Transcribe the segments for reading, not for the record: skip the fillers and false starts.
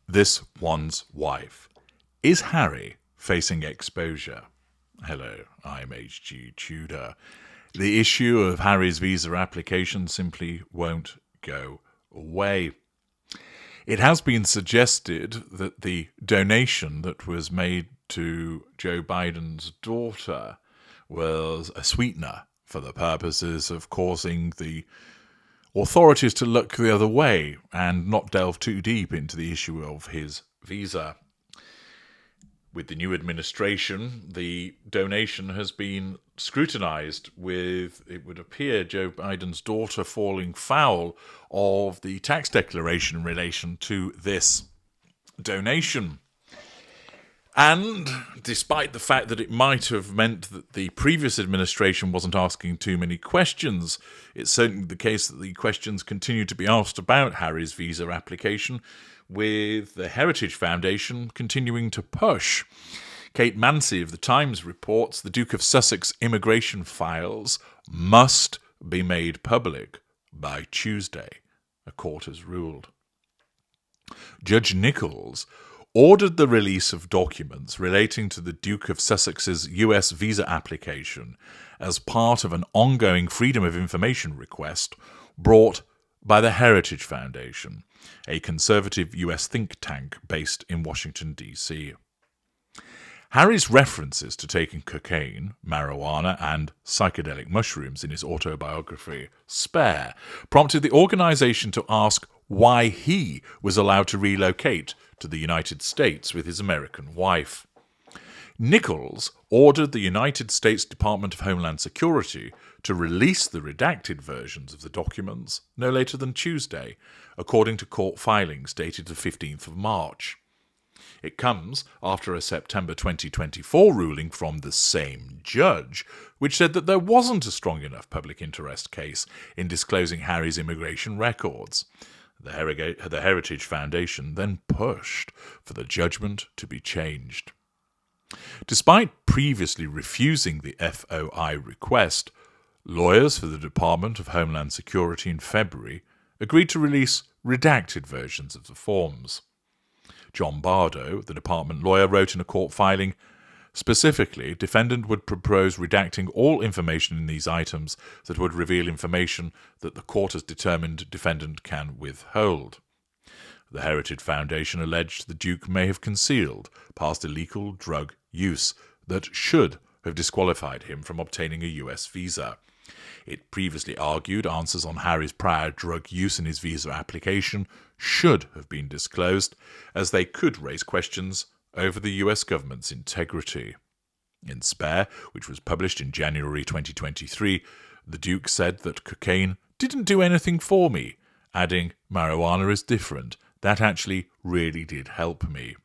This one's wife. Is Harry facing exposure? Hello, I'm HG Tudor. The issue of Harry's visa application simply won't go away. It has been suggested that the donation that was made to Joe Biden's daughter was a sweetener for the purposes of causing the authorities to look the other way and not delve too deep into the issue of his visa. With the new administration, the donation has been scrutinized with, it would appear, Joe Biden's daughter falling foul of the tax declaration in relation to this donation. And despite the fact that it might have meant that the previous administration wasn't asking too many questions, it's certainly the case that the questions continue to be asked about Harry's visa application, with the Heritage Foundation continuing to push. Kate Mansi of The Times reports the Duke of Sussex immigration files must be made public by Tuesday, a court has ruled. Judge Nichols ordered the release of documents relating to the Duke of Sussex's US visa application as part of an ongoing Freedom of Information request brought by the Heritage Foundation, a conservative US think tank based in Washington, D.C. Harry's references to taking cocaine, marijuana, and psychedelic mushrooms in his autobiography, Spare, prompted the organization to ask why he was allowed to relocate to the United States with his American wife. Nichols ordered the United States Department of Homeland Security to release the redacted versions of the documents no later than Tuesday, according to court filings dated the 15th of March. It comes after a September 2024 ruling from the same judge, which said that there wasn't a strong enough public interest case in disclosing Harry's immigration records. The Heritage Foundation then pushed for the judgment to be changed. Despite previously refusing the FOI request, lawyers for the Department of Homeland Security in February agreed to release redacted versions of the forms. John Bardo, the department lawyer, wrote in a court filing, specifically, defendant would propose redacting all information in these items that would reveal information that the court has determined defendant can withhold. The Heritage Foundation alleged the Duke may have concealed past illegal drug use that should have disqualified him from obtaining a US visa. It previously argued answers on Harry's prior drug use in his visa application should have been disclosed, as they could raise questions over the US government's integrity. In Spare, which was published in January 2023, the Duke said that cocaine didn't do anything for me, adding, marijuana is different. That actually really did help me.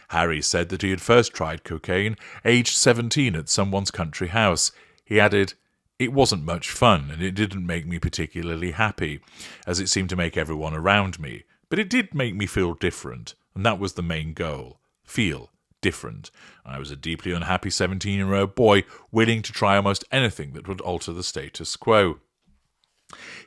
Harry said that he had first tried cocaine aged 17 at someone's country house. He added, it wasn't much fun and it didn't make me particularly happy, as it seemed to make everyone around me. But it did make me feel different, and that was the main goal. Feel different. I was a deeply unhappy 17-year-old boy willing to try almost anything that would alter the status quo.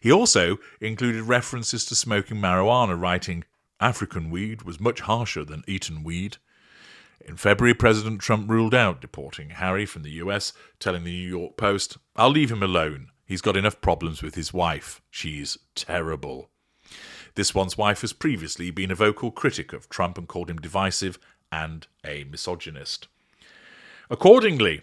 He also included references to smoking marijuana, writing, African weed was much harsher than Eton weed. In February, President Trump ruled out deporting Harry from the US, telling the New York Post, I'll leave him alone. He's got enough problems with his wife. She's terrible. This one's wife has previously been a vocal critic of Trump and called him divisive and a misogynist. Accordingly,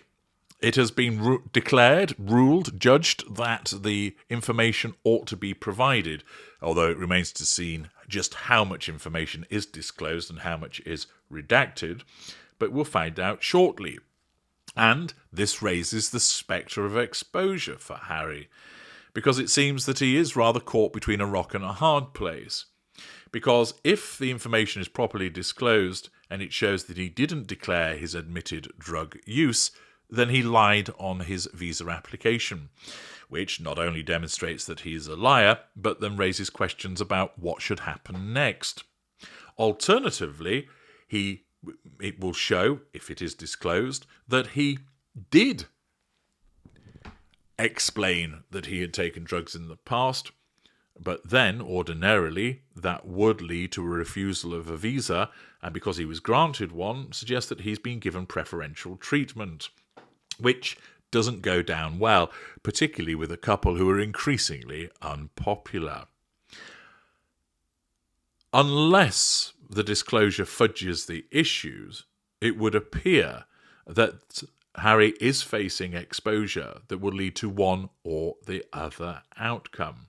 it has been judged that the information ought to be provided, although it remains to be seen just how much information is disclosed and how much is redacted, but we'll find out shortly. And this raises the spectre of exposure for Harry, because it seems that he is rather caught between a rock and a hard place. Because if the information is properly disclosed and it shows that he didn't declare his admitted drug use, then he lied on his visa application, which not only demonstrates that he is a liar, but then raises questions about what should happen next. Alternatively, it will show, if it is disclosed, that he did explain that he had taken drugs in the past, but then ordinarily that would lead to a refusal of a visa, and because he was granted one, suggests that he's been given preferential treatment, which doesn't go down well, particularly with a couple who are increasingly unpopular. Unless the disclosure fudges the issues, it would appear that Harry is facing exposure that would lead to one or the other outcome,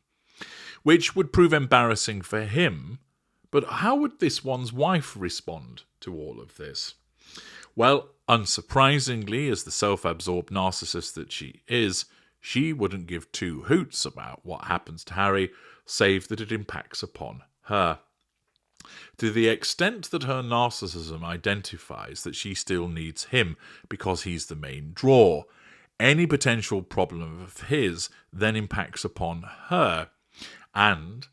which would prove embarrassing for him. But how would this one's wife respond to all of this? Well, unsurprisingly, as the self-absorbed narcissist that she is, she wouldn't give two hoots about what happens to Harry, save that it impacts upon her. To the extent that her narcissism identifies that she still needs him because he's the main draw, any potential problem of his then impacts upon her, and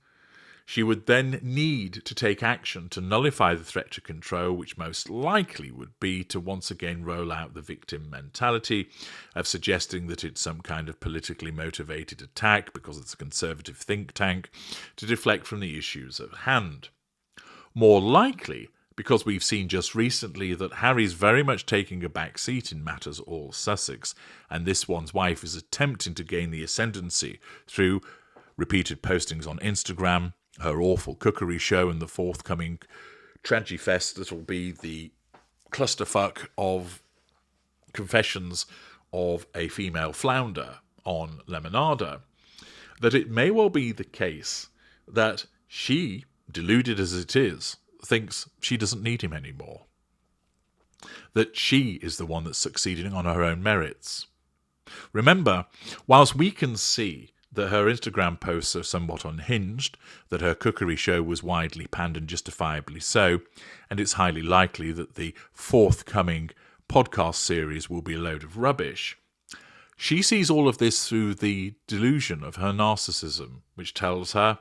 she would then need to take action to nullify the threat to control, which most likely would be to once again roll out the victim mentality of suggesting that it's some kind of politically motivated attack because it's a conservative think tank to deflect from the issues at hand. More likely, because we've seen just recently that Harry's very much taking a back seat in matters all Sussex, and this one's wife is attempting to gain the ascendancy through repeated postings on Instagram, her awful cookery show, and the forthcoming tragifest that will be the clusterfuck of confessions of a female flounder on Lemonada, that it may well be the case that she, deluded as it is, thinks she doesn't need him anymore. That she is the one that's succeeding on her own merits. Remember, whilst we can see that her Instagram posts are somewhat unhinged, that her cookery show was widely panned and justifiably so, and it's highly likely that the forthcoming podcast series will be a load of rubbish, she sees all of this through the delusion of her narcissism, which tells her,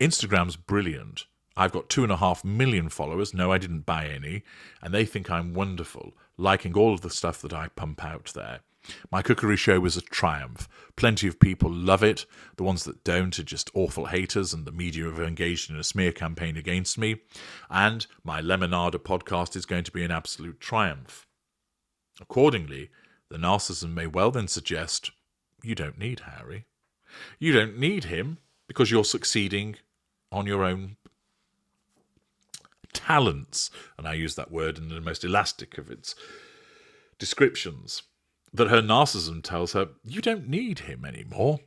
Instagram's brilliant. I've got 2.5 million followers. No, I didn't buy any. And they think I'm wonderful, liking all of the stuff that I pump out there. My cookery show was a triumph. Plenty of people love it. The ones that don't are just awful haters, and the media have engaged in a smear campaign against me. And my Lemonada podcast is going to be an absolute triumph. Accordingly, the narcissism may well then suggest, you don't need Harry. You don't need him because you're succeeding on your own talents, and I use that word in the most elastic of its descriptions, that her narcissism tells her, you don't need him anymore.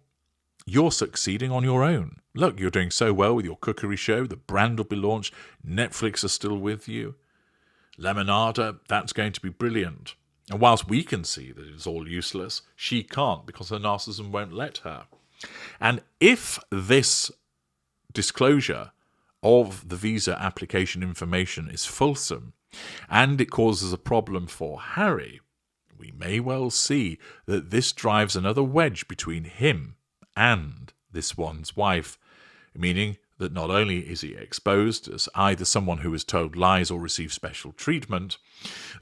You're succeeding on your own. Look, you're doing so well with your cookery show, the brand will be launched, Netflix are still with you, Lemonada, that's going to be brilliant. And whilst we can see that it's all useless, she can't because her narcissism won't let her. And if this disclosure of the visa application information is fulsome and it causes a problem for Harry, we may well see that this drives another wedge between him and this one's wife, meaning that not only is he exposed as either someone who has told lies or received special treatment,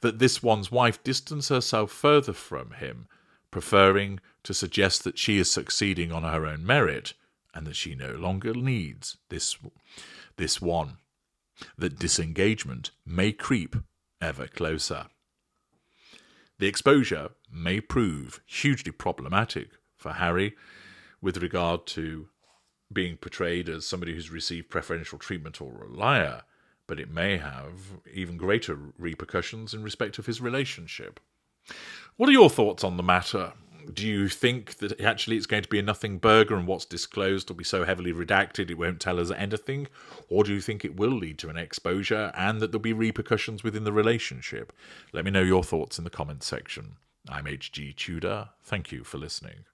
that this one's wife distances herself further from him, preferring to suggest that she is succeeding on her own merit and that she no longer needs this one, that disengagement may creep ever closer. The exposure may prove hugely problematic for Harry with regard to being portrayed as somebody who's received preferential treatment or a liar, but it may have even greater repercussions in respect of his relationship. What are your thoughts on the matter? Do you think that actually it's going to be a nothing burger and what's disclosed will be so heavily redacted it won't tell us anything? Or do you think it will lead to an exposure and that there'll be repercussions within the relationship? Let me know your thoughts in the comments section. I'm HG Tudor. Thank you for listening.